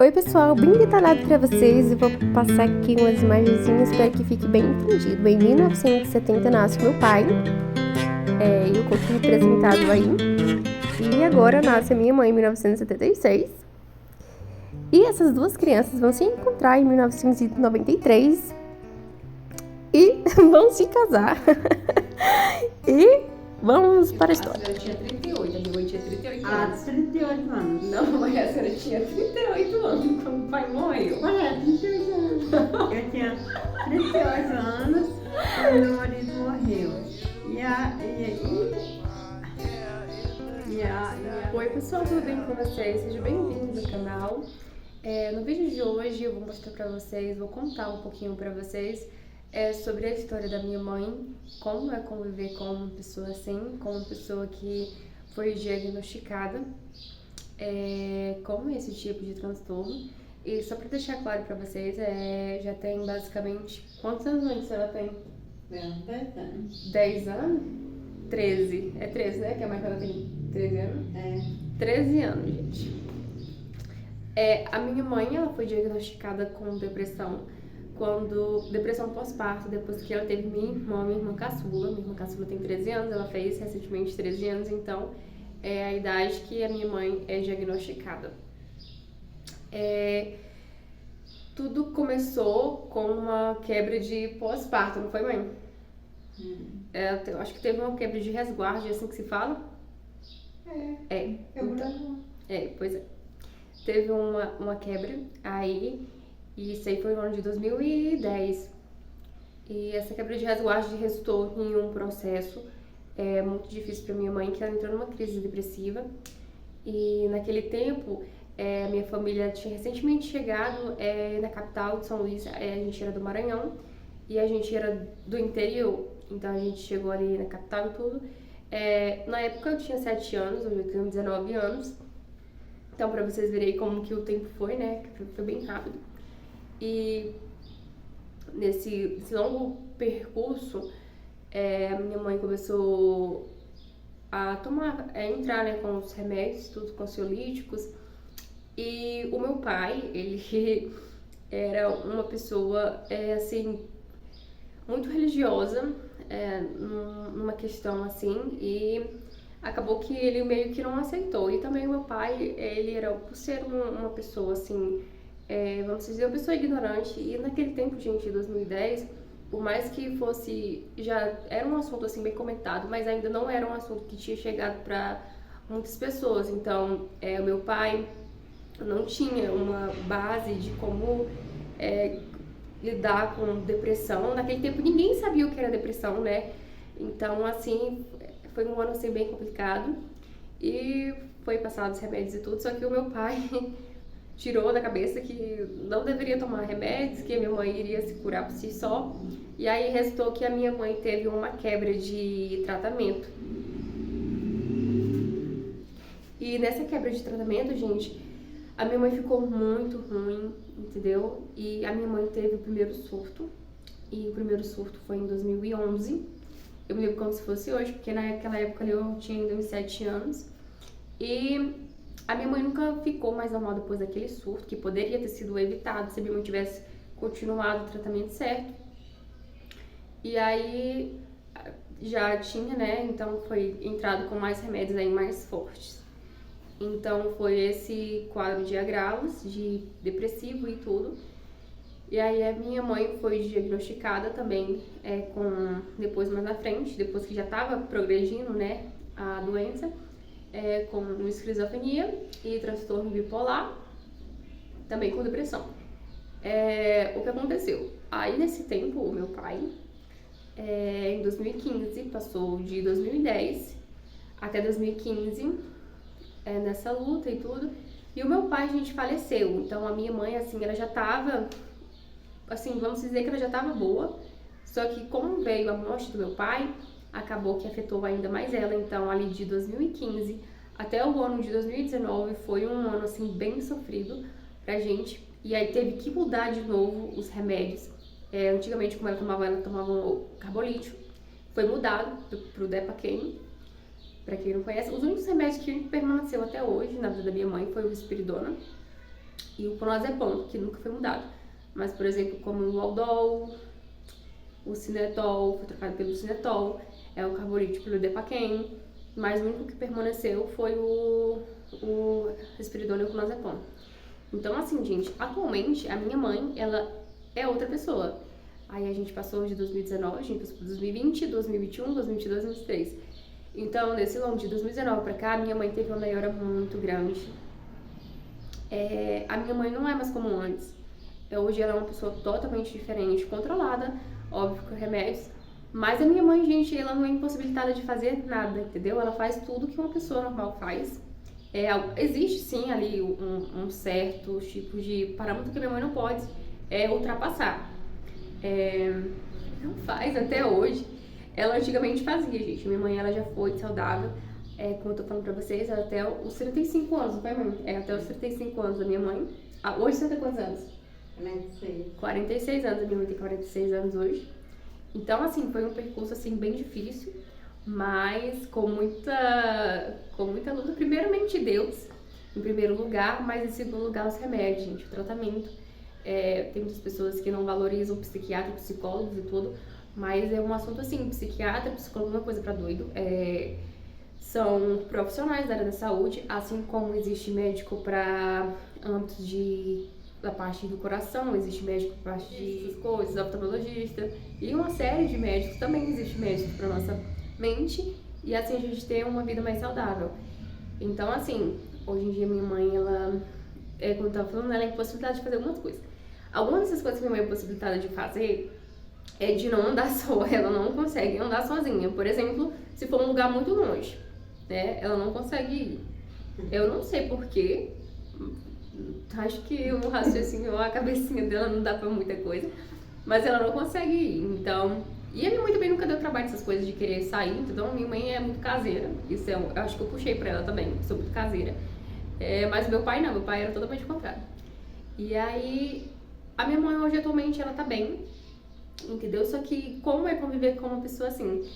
Oi pessoal, bem detalhado para vocês e vou passar aqui umas imagenzinhas, espero que fique bem entendido. Em 1970 nasce meu pai, e o corpo representado aí, e agora nasce a minha mãe em 1976. E essas duas crianças vão se encontrar em 1993 e vão se casar. E vamos para a história. A senhora tinha 38, a minha mãe tinha 38 anos. Ah, 38 anos. Não, mas a senhora tinha 38 anos quando o pai morreu. Olha, 38 anos. Eu tinha 38 anos quando meu marido morreu. Oi pessoal, tudo bem com vocês? Sejam bem-vindos ao canal. No vídeo de hoje eu vou mostrar pra vocês, vou contar um pouquinho pra vocês sobre a história da minha mãe, como é conviver com uma pessoa assim, com uma pessoa que foi diagnosticada com esse tipo de transtorno. E só pra deixar claro pra vocês, já tem basicamente... Quantos anos antes ela tem? 10 anos. 10 anos? 13. É 13, né? Que a mãe dela tem 13 anos? 13 anos, gente. A minha mãe, ela foi diagnosticada com depressão depressão pós-parto, depois que ela teve minha irmã caçula. Minha irmã caçula tem 13 anos, ela fez recentemente 13 anos, então é a idade que a minha mãe é diagnosticada. Tudo começou com uma quebra de pós-parto, não foi, mãe? Eu acho que teve uma quebra de resguardo, assim que se fala? Pois é. Teve uma quebra aí, e isso aí foi no ano de 2010. E essa quebra de resguardo resultou em um processo muito difícil para minha mãe, que ela entrou numa crise depressiva. E naquele tempo, a minha família tinha recentemente chegado na capital de São Luís. A gente era do Maranhão e a gente era do interior, então a gente chegou ali na capital e tudo. Na época eu tinha 7 anos, hoje eu tenho 19 anos. Então, pra vocês verem como que o tempo foi, né? Foi bem rápido. E nesse longo percurso, a minha mãe começou a entrar, né, com os remédios, tudo com ansiolíticos. E o meu pai, ele era uma pessoa, assim, muito religiosa, numa questão assim, e acabou que ele meio que não aceitou. E também o meu pai, ele era, por ser uma pessoa assim, vamos dizer, uma pessoa ignorante. E naquele tempo, gente, 2010, por mais que fosse, já era um assunto assim bem comentado, mas ainda não era um assunto que tinha chegado para muitas pessoas. Então, o meu pai não tinha uma base de como lidar com depressão. Naquele tempo ninguém sabia o que era depressão, né? Então, assim, foi um ano assim bem complicado e foi passado os remédios e tudo, só que o meu pai tirou da cabeça que não deveria tomar remédios, que a minha mãe iria se curar por si só. E aí resultou que a minha mãe teve uma quebra de tratamento. E nessa quebra de tratamento, gente, a minha mãe ficou muito ruim, entendeu? E a minha mãe teve o primeiro surto, e o primeiro surto foi em 2011. Eu me lembro como se fosse hoje, porque naquela época eu tinha ainda uns 7 anos. E a minha mãe nunca ficou mais normal depois daquele surto, que poderia ter sido evitado se a minha mãe tivesse continuado o tratamento certo. E aí já tinha, né? Então foi entrado com mais remédios aí mais fortes. Então foi esse quadro de agravos, de depressivo e tudo. E aí a minha mãe foi diagnosticada também depois mais na frente, depois que já estava progredindo, né, a doença, com esquizofrenia e transtorno bipolar, também com depressão. O que aconteceu? Aí nesse tempo, o meu pai, em 2015, passou de 2010 até 2015, nessa luta e tudo, e o meu pai, gente, faleceu. Então a minha mãe, assim, ela já estava... assim, vamos dizer que ela já estava boa, só que como veio a morte do meu pai, acabou que afetou ainda mais ela. Então, ali de 2015 até o ano de 2019 foi um ano, assim, bem sofrido pra gente. E aí teve que mudar de novo os remédios. Antigamente, como ela tomava o carbolítio, foi mudado pro Depaquene. Pra quem não conhece, os únicos remédios que permaneceu até hoje na vida da minha mãe foi o Risperidona. e o clonazepam, que nunca foi mudado. Mas, por exemplo, como o Aldol, o Cinetol, foi trocado pelo Cinetol, o Carbolite pelo Depaquem, mas o único que permaneceu foi o Risperidone e o clonazepam. Então, assim, gente, atualmente a minha mãe, ela é outra pessoa. Aí a gente passou de 2019, a gente passou por 2020, 2021, 2022, 2023. Então, nesse longo de 2019 pra cá, a minha mãe teve uma melhora muito grande. A minha mãe não é mais como antes. Hoje ela é uma pessoa totalmente diferente, controlada, óbvio, com remédios. Mas a minha mãe, gente, ela não é impossibilitada de fazer nada, entendeu? Ela faz tudo que uma pessoa normal faz. Existe sim ali um certo tipo de parâmetro que a minha mãe não pode ultrapassar. Não faz até hoje. Ela antigamente fazia, gente. Minha mãe, ela já foi saudável, como eu tô falando pra vocês, até os 35 anos, não foi, mãe? Até os 35 anos da minha mãe. Hoje você tem quantos anos? 46. 46 anos, a minha mãe tem 46 anos hoje. Então, assim, foi um percurso, assim, bem difícil, mas com muita luta. Primeiramente Deus, em primeiro lugar, mas em segundo lugar os remédios, gente, o tratamento. Tem muitas pessoas que não valorizam psiquiatra, psicólogos e tudo, mas é um assunto assim, psiquiatra, psicólogo não é coisa pra doido. São profissionais da área da saúde, assim como existe médico para âmbitos da parte do coração, existe médico para parte de coisas, oftalmologista, e uma série de médicos, também existe médico para nossa mente, e assim a gente ter uma vida mais saudável. Então, assim, hoje em dia minha mãe, ela, como eu tava falando, ela é impossibilitada de fazer algumas coisas. Algumas dessas coisas que minha mãe é impossibilitada de fazer é de não andar só, ela não consegue andar sozinha. Por exemplo, se for um lugar muito longe, né, ela não consegue ir. Eu não sei porquê, acho que o raciocínio, a cabecinha dela não dá pra muita coisa, mas ela não consegue ir, então... E a minha mãe também nunca deu trabalho dessas coisas de querer sair, então minha mãe é muito caseira, isso eu acho que eu puxei pra ela também, sou muito caseira. Mas meu pai não, meu pai era totalmente o contrário. E aí, a minha mãe hoje atualmente ela tá bem, entendeu? Só que como é conviver com uma pessoa assim?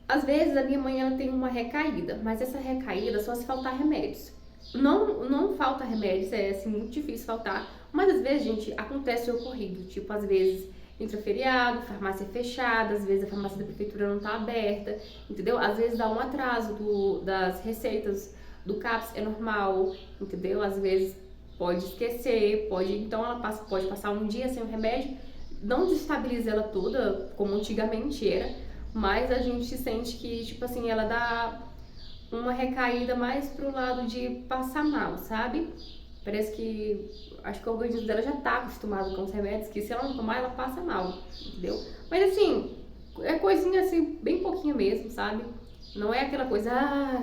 Às vezes a minha mãe ela tem uma recaída, mas essa recaída só se faltar remédios. Não falta remédios, é assim, muito difícil faltar, mas às vezes, gente, acontece o ocorrido, tipo, às vezes entra feriado, farmácia fechada, às vezes a farmácia da prefeitura não tá aberta, entendeu? Às vezes dá um atraso das receitas do CAPS, é normal, entendeu? Às vezes pode esquecer, então ela pode passar um dia sem o remédio, não desestabiliza ela toda, como antigamente era, mas a gente sente que, tipo assim, ela dá uma recaída mais pro lado de passar mal, sabe? Parece que, acho que o organismo dela já tá acostumado com os remédios, que se ela não tomar, ela passa mal, entendeu? Mas assim, é coisinha assim, bem pouquinho mesmo, sabe? Não é aquela coisa,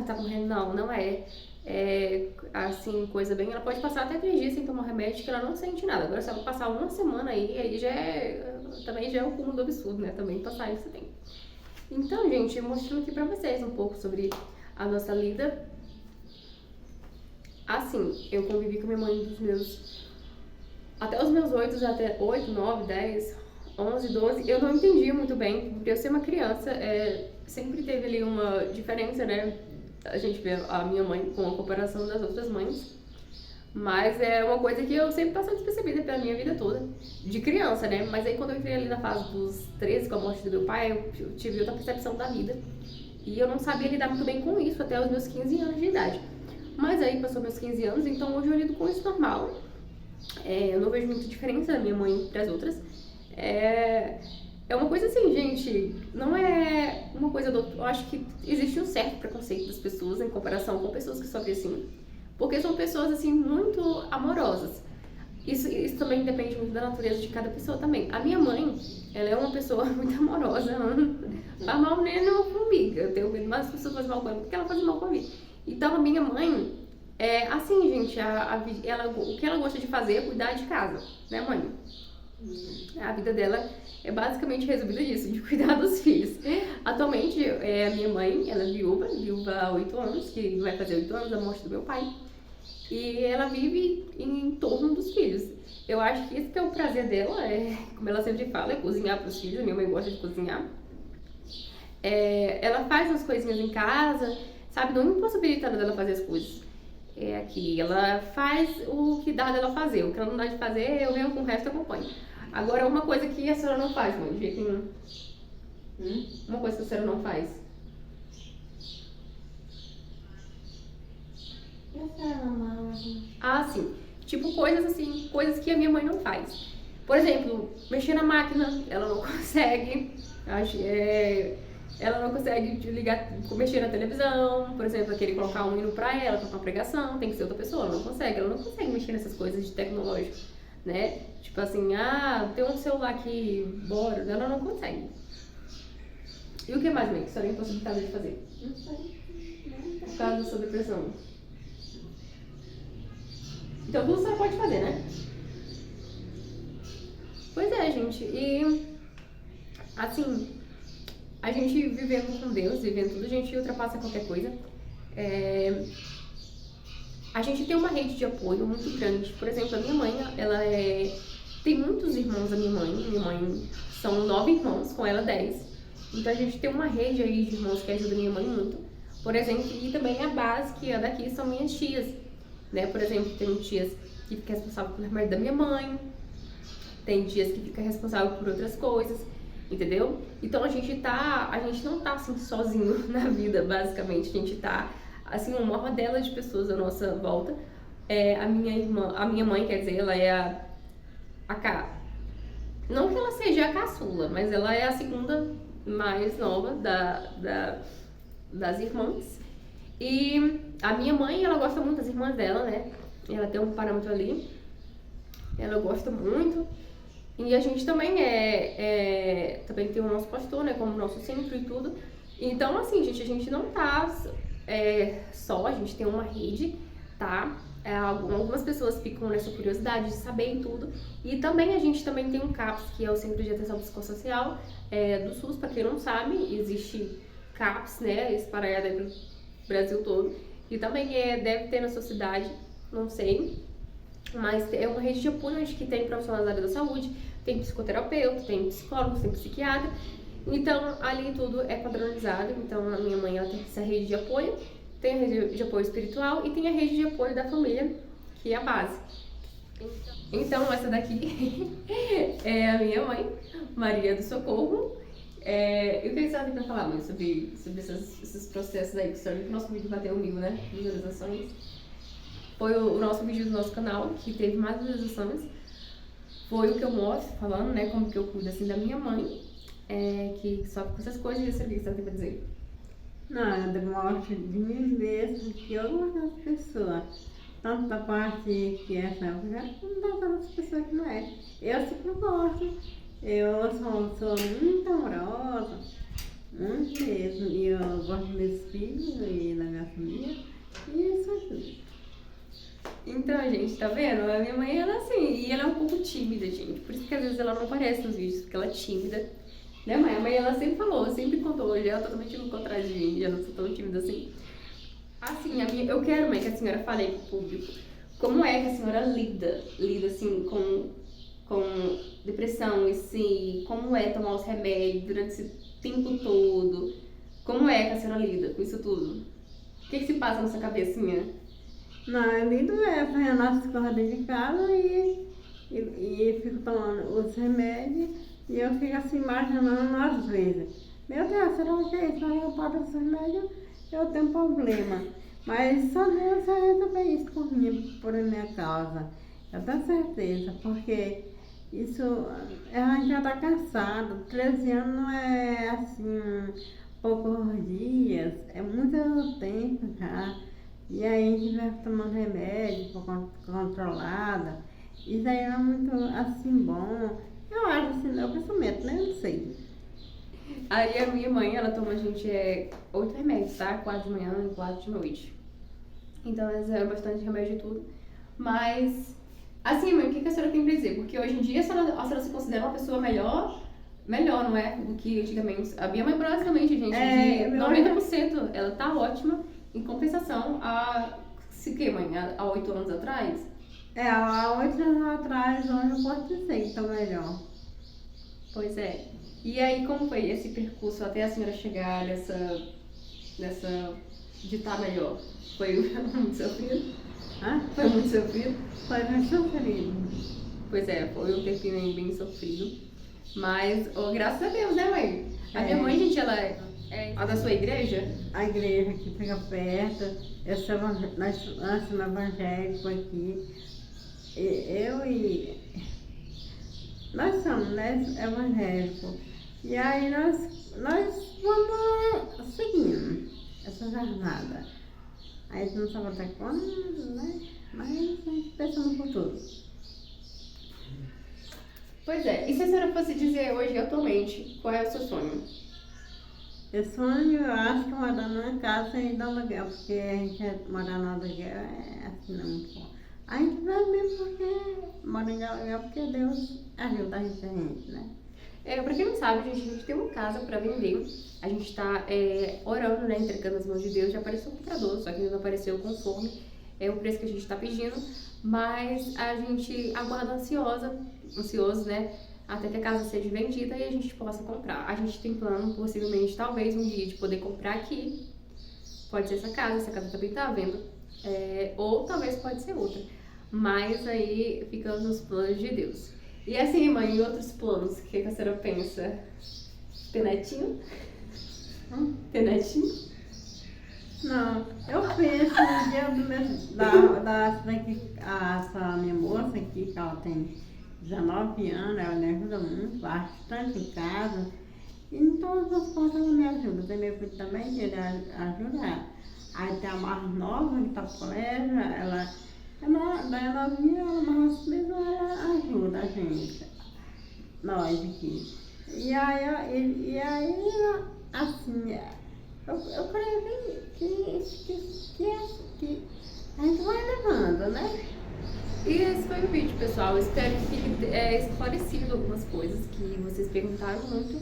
tá morrendo, não é. É, assim, coisa bem, ela pode passar até 3 dias sem tomar remédio que ela não sente nada. Agora, se ela passar uma semana aí também já é o cúmulo do absurdo, né? Também passar isso tem. Então, gente, mostrando aqui pra vocês um pouco sobre a nossa lida. Assim, eu convivi com minha mãe até os meus 8, 9, 10, 11, 12. Eu não entendia muito bem, porque eu ser uma criança, sempre teve ali uma diferença, né? A gente vê a minha mãe com a comparação das outras mães. Mas é uma coisa que eu sempre passei despercebida pela minha vida toda, de criança, né? Mas aí quando eu entrei ali na fase dos 13, com a morte do meu pai, eu tive outra percepção da vida. E eu não sabia lidar muito bem com isso até os meus 15 anos de idade. Mas aí passou meus 15 anos, então hoje eu lido com isso normal. Eu não vejo muita diferença da minha mãe para as outras. É uma coisa assim, gente, não é uma coisa eu acho que existe um certo preconceito das pessoas em comparação com pessoas que sofrem assim. Porque são pessoas, assim, muito amorosas. Isso também depende muito da natureza de cada pessoa também. A minha mãe, ela é uma pessoa muito amorosa. Ela não faz mal nem uma formiga. Eu tenho medo mais das pessoas fazem mal com ela porque ela faz mal comigo. Então, a minha mãe, assim, gente, o que ela gosta de fazer é cuidar de casa, né, mãe? A vida dela é basicamente resumida nisso, de cuidar dos filhos. Atualmente, a minha mãe, ela é viúva há 8 anos, que vai fazer 8 anos da morte do meu pai. E ela vive em torno dos filhos. Eu acho que esse que é o prazer dela, como ela sempre fala, é cozinhar para os filhos. Minha mãe gosta de cozinhar. Ela faz as coisinhas em casa, sabe? Não impossibilita dela fazer as coisas. é aqui. Ela faz o que dá dela fazer. O que ela não dá de fazer, eu venho com o resto e acompanho. Agora, uma coisa que a senhora não faz, mãe, de jeito nenhum. Uma coisa que a senhora não faz. Ah, sim. Tipo coisas assim, coisas que a minha mãe não faz. Por exemplo, mexer na máquina, ela não consegue. Ela não consegue ligar, mexer na televisão, por exemplo, querer colocar um hino pra ela, colocar uma pregação, tem que ser outra pessoa, ela não consegue mexer nessas coisas de tecnológico, né? Tipo assim, tem um celular aqui, bora, ela não consegue. E o que mais, mãe, que a senhora é impossibilitada de fazer? Não sei. Por causa da sua depressão. Então tudo você pode fazer, né? Pois é, gente, e assim, a gente vivendo com Deus, vivendo tudo, a gente ultrapassa qualquer coisa. A gente tem uma rede de apoio muito grande. Por exemplo, a minha mãe, tem muitos irmãos da minha mãe são 9 irmãos, com ela 10. Então a gente tem uma rede aí de irmãos que ajuda minha mãe muito. Por exemplo, e também a base que é daqui são minhas tias, né? Por exemplo, tem tias que ficam responsáveis pelo remédio da minha mãe, tem tias que ficam responsáveis por outras coisas, entendeu? Então a gente não tá assim sozinho na vida, basicamente. A gente tá assim uma rodela de pessoas à nossa volta. A minha mãe, quer dizer, ela é não que ela seja a caçula, mas ela é a segunda mais nova das irmãs. E a minha mãe, ela gosta muito das irmãs dela, né? Ela tem um parâmetro ali, ela gosta muito. E a gente também também tem o nosso pastor, né, como nosso centro e tudo. Então, assim, gente, a gente não tá só, a gente tem uma rede, tá? Algumas pessoas ficam nessa curiosidade de saber e tudo. E também a gente também tem um CAPS, que é o Centro de Atenção Psicossocial do SUS. Para quem não sabe, existe CAPS, né, espalhado aí pelo Brasil todo. E também deve ter na sua cidade, não sei. Mas é uma rede de apoio onde que tem profissionais da área da saúde, tem psicoterapeuta, tem psicólogos, tem psiquiatra. Então, ali tudo é padronizado. Então, a minha mãe, ela tem essa rede de apoio, tem a rede de apoio espiritual e tem a rede de apoio da família, que é a base. Então, essa daqui é a minha mãe, Maria do Socorro. E o que a senhora tem pra falar, mãe, sobre esses processos aí que a senhora viu que o nosso vídeo bateu 1000, né? Visualizações. Foi o nosso vídeo do nosso canal, que teve mais visualizações. Foi o que eu mostro, falando, né, como que eu cuido, assim, da minha mãe, que sofre com essas coisas. E isso é o que a senhora tem pra dizer? Não, eu demonstro de 1000 vezes que eu gosto das pessoas. Tanto da parte que é essa, como das pessoas que não é. Eu sempre gosto. Eu sou muito amorosa, muito mesmo. E eu gosto dos meus filhos e da minha família. E isso é tudo. Então, gente, tá vendo? A minha mãe, ela assim, e ela é um pouco tímida, gente. Por isso que às vezes ela não aparece nos vídeos, porque ela é tímida. Né, mãe? A mãe, ela sempre falou, sempre contou. Hoje ela é totalmente no contrário de mim, já não sou tão tímida assim. Assim, eu quero, mãe, que a senhora fale aí pro público como é que a senhora lida assim, com depressão, como é tomar os remédios durante esse tempo todo. Como é que a senhora lida com isso tudo? O que se passa na sua cabecinha? Não, eu lido fazendo as coisas dentro de casa e fico tomando os remédios e eu fico assim imaginando às vezes. Meu Deus, será que é isso? Eu pago os remédios, eu tenho problema. Mas só Deus vai resolver isso por minha causa. Eu tenho certeza, porque isso, a gente já está cansado. 13 anos não é assim, poucos dias, é muito tempo já. E aí a gente vai tomando remédio controlada. Isso aí não é muito assim bom. Eu acho assim, é o pensamento, né? Eu não sei. Aí a minha mãe, ela toma, gente, 8 remédios, tá? 4 de manhã e 4 de noite. Então ela é bastante remédio e tudo. Mas, assim, mãe, o que a senhora tem pra dizer? Porque hoje em dia a senhora se considera uma pessoa melhor, não é? Do que antigamente. A minha mãe, basicamente, gente, de 90%, ela tá ótima. Em compensação, há 8 anos atrás? Há 8 anos atrás, hoje eu posso dizer que tá melhor. Pois é. E aí, como foi esse percurso até a senhora chegar nessa de estar melhor? Foi muito sofrido? Hã? Foi muito sofrido? Foi muito sofrido. Pois é, foi um tempinho aí bem sofrido. Mas, oh, graças a Deus, né, mãe? A minha mãe, gente, ela é a da sua igreja? A igreja que fica perto, nós somos evangélicos aqui. Nós somos, né, evangélicos. E aí nós vamos seguindo essa jornada. Aí a gente não sabe até quando, né? Mas a gente pensa no futuro. Pois é, e se a senhora fosse dizer hoje, atualmente, qual é o seu sonho? Eu sonho, eu acho que morar numa casa e dar aluguel, porque a gente morar no aluguel é assim, não é muito bom. A gente vai mesmo porque mora em aluguel, porque Deus ajuda a gente, né? Pra quem não sabe, gente, a gente tem uma casa pra vender. A gente tá orando, né, entregando as mãos de Deus. Já apareceu o comprador, só que ainda não apareceu conforme o preço que a gente tá pedindo. Mas a gente aguarda ansioso, né, até que a casa seja vendida e a gente possa comprar. A gente tem plano, possivelmente, talvez um dia, de poder comprar aqui. Pode ser essa casa também tá à venda. Ou talvez pode ser outra. Mas aí ficamos nos planos de Deus. E assim, mãe, e outros planos? O que a senhora pensa? Ter netinho? Ter netinho? Não, eu penso no dia do essa minha moça aqui, que ela tem 19 anos, ela me ajuda muito, bastante em casa. E em todas as coisas ela me ajuda. Tem meu filho também, que ele ajuda. Aí tem a mais nova, que está no colégio, ela é novinha, mas mesmo ela ajuda a gente, nós aqui. E aí assim, eu creio que a gente vai levando, né? E esse foi o vídeo, pessoal. Espero que fique esclarecido algumas coisas que vocês perguntaram muito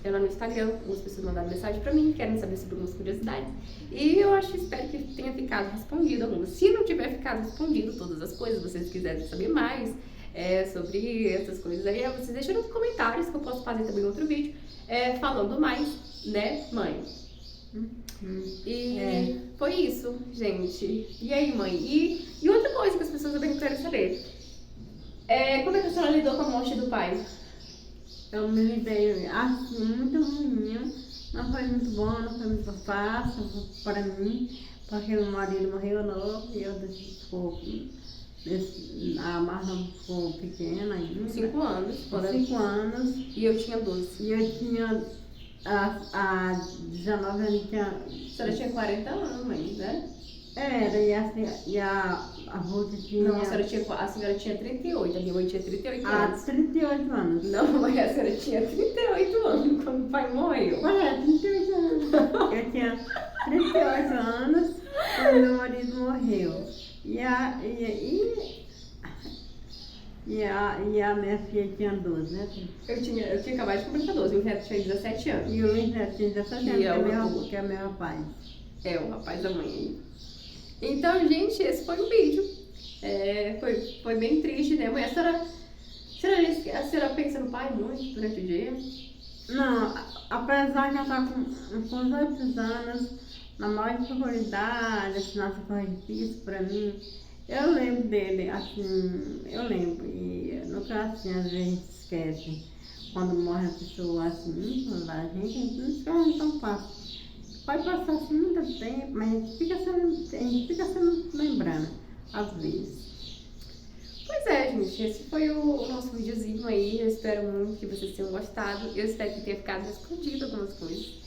lá no Instagram. Algumas pessoas mandaram mensagem pra mim, querem saber sobre algumas curiosidades. E eu espero que tenha ficado respondido algumas. Se não tiver ficado respondido todas as coisas, vocês quiserem saber mais sobre essas coisas aí, vocês deixam nos comentários que eu posso fazer também outro vídeo falando mais, né, mãe? E foi isso, gente. E aí, mãe? E outra coisa que as pessoas também querem saber. Como é que a senhora lidou com a morte do pai? Eu me lidei assim, muito ruim. Não foi muito bom, não foi muito fácil para mim, porque meu marido morreu novo e eu a mais nova ficou pequena ainda. 5 anos. 5 anos. E eu tinha 12. E eu tinha a 19 anos. A senhora tinha 40 anos, mãe, né? Era, e a Ruth tinha... Não, a senhora tinha 38, a minha mãe tinha 38 anos. 38 anos. Não, mãe, a senhora tinha 38 anos quando o pai morreu. Olha, 38 anos. Eu tinha 38 anos quando meu marido morreu. E a minha filha tinha 12, né? Eu tinha acabado de completar 12, o Renato tinha 17 anos. E o Luiz Neto tinha 17 anos, que é meu rapaz. O rapaz da mãe aí. Então, gente, esse foi o vídeo. Foi bem triste, né, mãe? A senhora pensa no pai muito durante o dia? Não, apesar de eu estar com 18 anos, na maior dificuldade, assim, nossa, foi difícil pra mim. Eu lembro dele, assim, e nunca assim, às vezes esquece. Quando morre a pessoa assim, a gente não esquece tão fácil. Pode passar assim muito tempo, mas a gente fica sempre lembrando, às vezes. Pois é, gente, esse foi o nosso videozinho aí. Eu espero muito que vocês tenham gostado. Eu espero que tenha ficado respondido algumas coisas.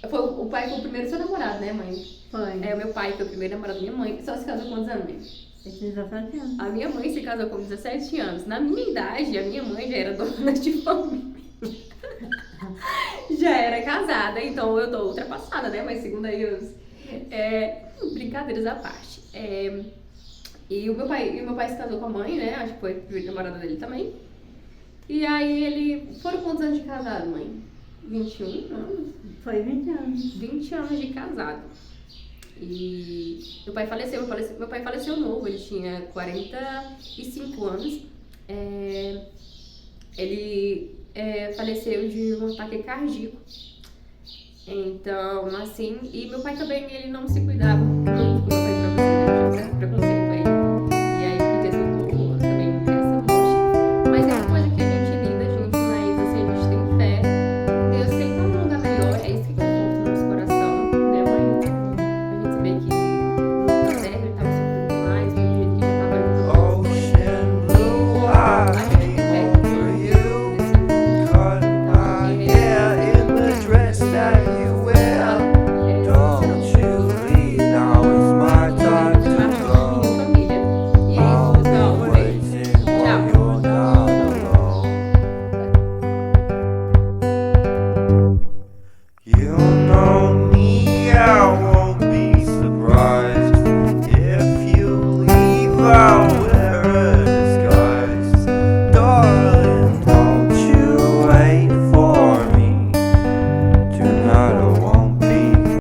O pai foi o primeiro seu namorado, né, mãe? Foi. O meu pai foi o primeiro namorado da minha mãe. Só se casou com quantos anos, mãe? Eu tinha 17 anos. A minha mãe se casou com 17 anos. Na minha idade, a minha mãe já era dona de família. Já era casada, então eu tô ultrapassada, né? Mas segundo aí brincadeiras à parte. E o meu pai se casou com a mãe, né? Acho que foi a primeira namorada dele também. E aí foram quantos anos de casado, mãe? 21 anos? Foi 20 anos. 20 anos de casado. E meu pai faleceu novo, ele tinha 45 anos. Ele faleceu de um ataque cardíaco. Então, assim, e meu pai também, ele não se cuidava muito, como eu falei pra você, preconceito.